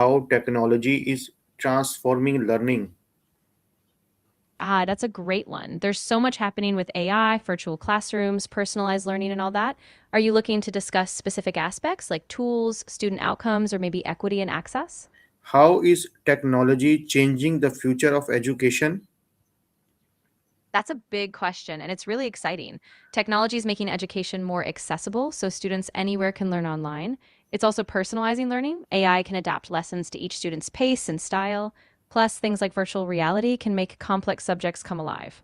how technology is transforming learning. Ah, that's a great one. There's so much happening with AI, virtual classrooms, personalized learning, and all that. Are you looking to discuss specific aspects like tools, student outcomes, or maybe equity and access? How is technology changing the future of education? That's a big question, and it's really exciting. Technology is making education more accessible, so students anywhere can learn online. It's also personalizing learning. AI can adapt lessons to each student's pace and style. Plus, things like virtual reality can make complex subjects come alive.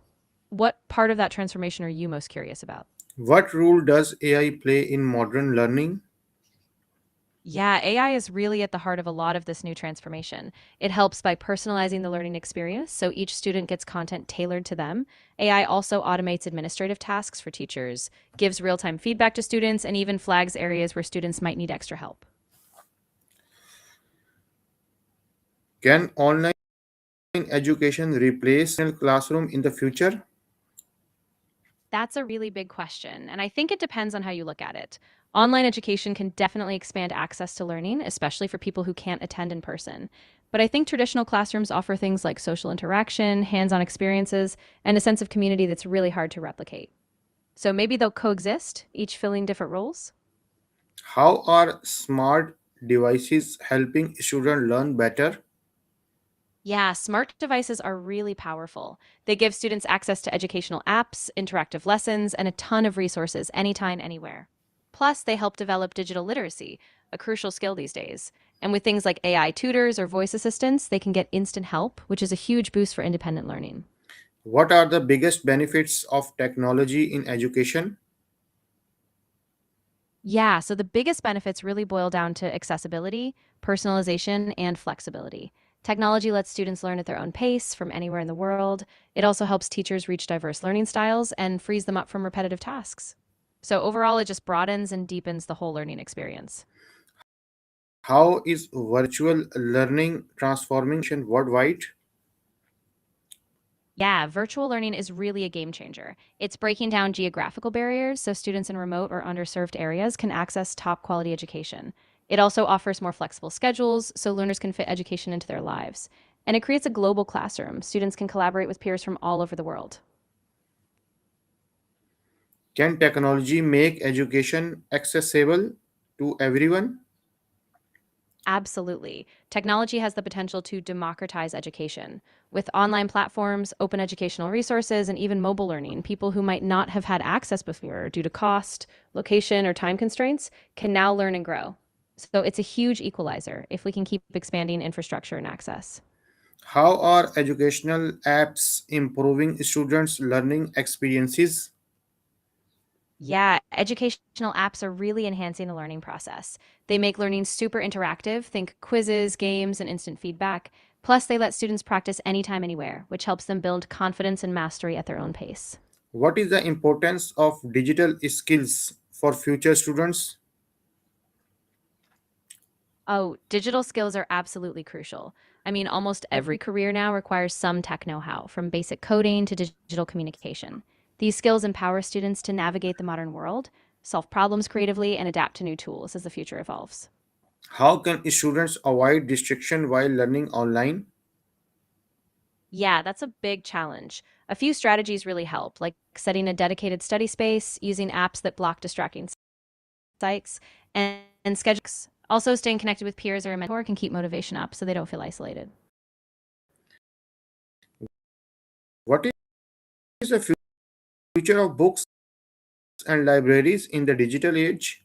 What part of that transformation are you most curious about? What role does AI play in modern learning? Yeah, AI is really at the heart of a lot of this new transformation. It helps by personalizing the learning experience so each student gets content tailored to them. AI also automates administrative tasks for teachers, gives real time feedback to students, and even flags areas where students might need extra help. Can online education replace traditional classroom in the future? That's a really big question, and I think it depends on how you look at it. Online education can definitely expand access to learning, especially for people who can't attend in person. But I think traditional classrooms offer things like social interaction, hands on experiences, and a sense of community that's really hard to replicate. So maybe they'll coexist, each filling different roles. How are smart devices helping students learn better? Yeah, smart devices are really powerful. They give students access to educational apps, interactive lessons, and a ton of resources anytime, anywhere. Plus, they help develop digital literacy, a crucial skill these days. And with things like AI tutors or voice assistants, they can get instant help, which is a huge boost for independent learning. What are the biggest benefits of technology in education? Yeah, so the biggest benefits really boil down to accessibility, personalization, and flexibility. Technology lets students learn at their own pace from anywhere in the world. It also helps teachers reach diverse learning styles and frees them up from repetitive tasks. So overall, it just broadens and deepens the whole learning experience. How is virtual learning transforming worldwide? Yeah, virtual learning is really a game changer. It's breaking down geographical barriers so students in remote or underserved areas can access top quality education. It also offers more flexible schedules so learners can fit education into their lives. And it creates a global classroom. Students can collaborate with peers from all over the world. Can technology make education accessible to everyone? Absolutely. Technology has the potential to democratize education. With online platforms, open educational resources, and even mobile learning, people who might not have had access before due to cost, location, or time constraints can now learn and grow. So it's a huge equalizer if we can keep expanding infrastructure and access. How are educational apps improving students' learning experiences? Yeah, educational apps are really enhancing the learning process. They make learning super interactive, think quizzes, games, and instant feedback. Plus, they let students practice anytime, anywhere, which helps them build confidence and mastery at their own pace. What is the importance of digital skills for future students? Oh, digital skills are absolutely crucial. I mean, almost every career now requires some tech know how, from basic coding to digital communication. These skills empower students to navigate the modern world, solve problems creatively, and adapt to new tools as the future evolves. How can students avoid distraction while learning online? Yeah, that's a big challenge. A few strategies really help, like setting a dedicated study space, using apps that block distracting sites, and schedules. Also, staying connected with peers or a mentor can keep motivation up so they don't feel isolated. What is the future of books and libraries in the digital age?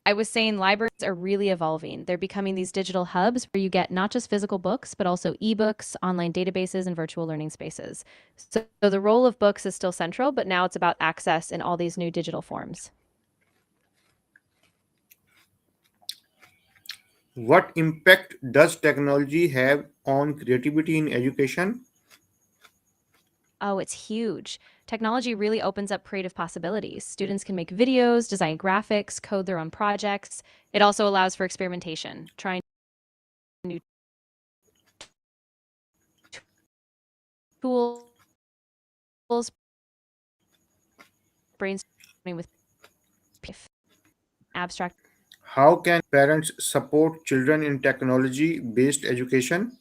I was saying libraries are really evolving. They're becoming these digital hubs where you get not just physical books, but also ebooks, online databases, and virtual learning spaces. So the role of books is still central, but now it's about access in all these new digital forms. What impact does technology have on creativity in education? Oh, it's huge. Technology really opens up creative possibilities. Students can make videos, design graphics, code their own projects. It also allows for experimentation, trying new tools, brainstorming with abstract. How can parents support children in technology based education?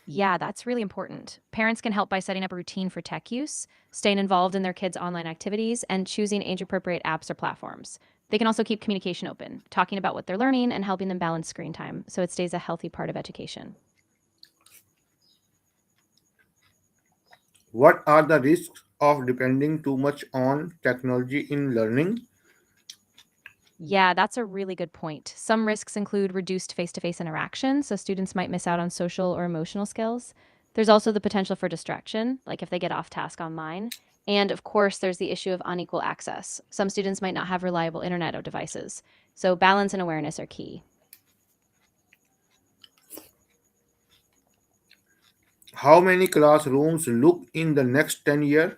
Yeah, that's really important. Parents can help by setting up a routine for tech use, staying involved in their kids' online activities, and choosing age appropriate apps or platforms. They can also keep communication open, talking about what they're learning and helping them balance screen time so it stays a healthy part of education. What are the risks of depending too much on technology in learning? Yeah, that's a really good point. Some risks include reduced face to face interaction, so students might miss out on social or emotional skills. There's also the potential for distraction, like if they get off task online. And of course, there's the issue of unequal access. Some students might not have reliable internet or devices. So, balance and awareness are key. How many classrooms look in the next 10 years?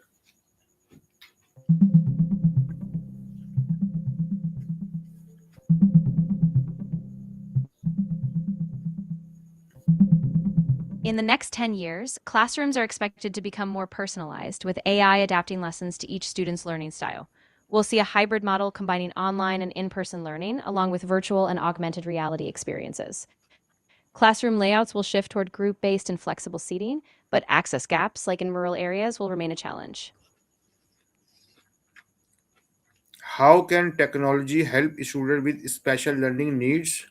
In the next 10 years, classrooms are expected to become more personalized, with AI adapting lessons to each student's learning style. We'll see a hybrid model combining online and in person learning, along with virtual and augmented reality experiences. Classroom layouts will shift toward group based and flexible seating, but access gaps, like in rural areas, will remain a challenge. How can technology help students with special learning needs?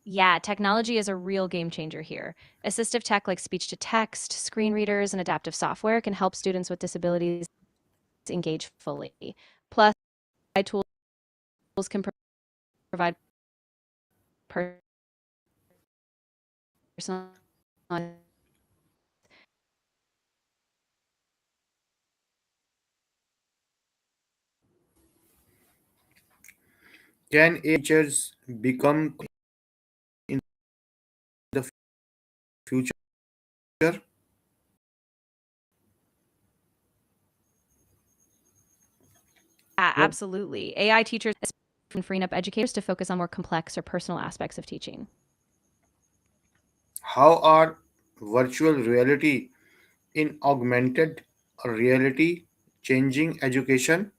Yeah, technology is a real game changer here. Assistive tech like speech to text, screen readers, and adaptive software can help students with disabilities engage fully. Plus, AI tools can provide personalized. Can AI teachers become in the future? Yeah, What, absolutely. AI teachers can freeing up educators to focus on more complex or personal aspects of teaching. how are virtual reality in augmented reality changing education?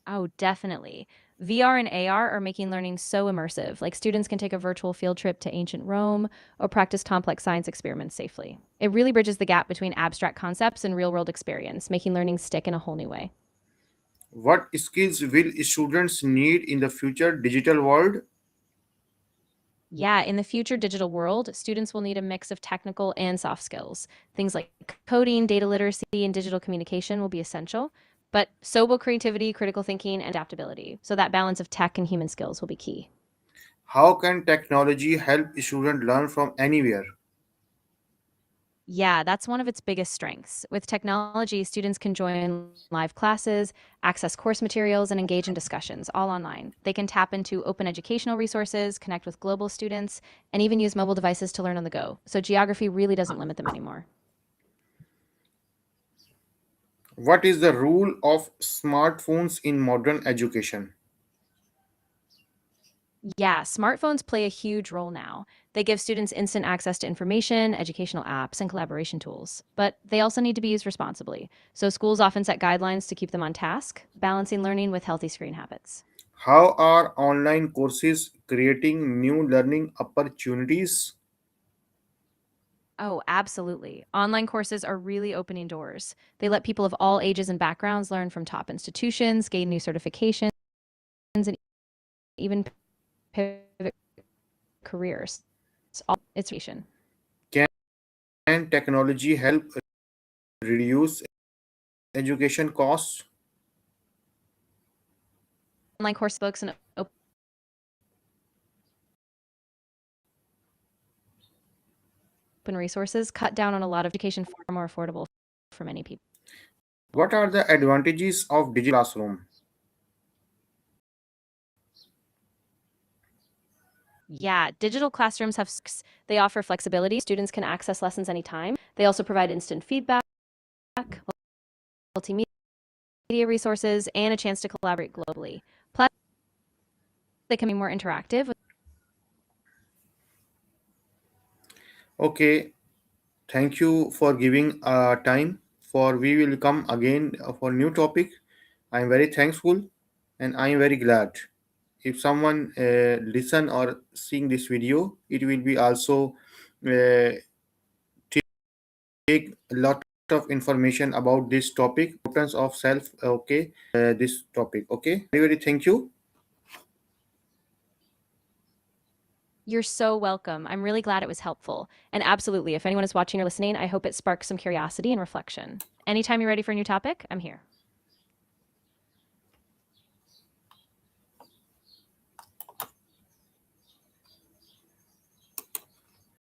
Oh, definitely. VR and AR are making learning so immersive. Like students can take a virtual field trip to ancient Rome or practice complex science experiments safely. It really bridges the gap between abstract concepts and real world experience, making learning stick in a whole new way. What skills will students need in the future digital world? Yeah, in the future digital world, students will need a mix of technical and soft skills. Things like coding, data literacy, and digital communication will be essential, but so will creativity, critical thinking, and adaptability. So that balance of tech and human skills will be key. How can technology help students learn from anywhere? Yeah, that's one of its biggest strengths. With technology, students can join live classes, access course materials, and engage in discussions all online. They can tap into open educational resources, connect with global students, and even use mobile devices to learn on the go. So geography really doesn't limit them anymore. What is the role of smartphones in modern education? Yeah, smartphones play a huge role now. They give students instant access to information, educational apps, and collaboration tools. But they also need to be used responsibly. So schools often set guidelines to keep them on task, balancing learning with healthy screen habits. How are online courses creating new learning opportunities? Oh, absolutely. Online courses are really opening doors. They let people of all ages and backgrounds learn from top institutions, gain new certifications, and even pivot careers. It's education. Can technology help reduce education costs? Online course books and open resources cut down on a lot of education far more affordable for many people. What are the advantages of digital classroom? Yeah, digital classrooms they offer flexibility. Students can access lessons anytime. They also provide instant feedback, multimedia resources, and a chance to collaborate globally. Plus, they can be more interactive. Okay, thank you for giving time for we will come again for new topic. I am very thankful and I am very glad. If someone listen or seeing this video, it will be also take a lot of information about this topic, importance of self. Okay, this topic. Okay, very thank you. You're so welcome. I'm really glad it was helpful. And absolutely, if anyone is watching or listening, I hope it sparks some curiosity and reflection. Anytime you're ready for a new topic, I'm here.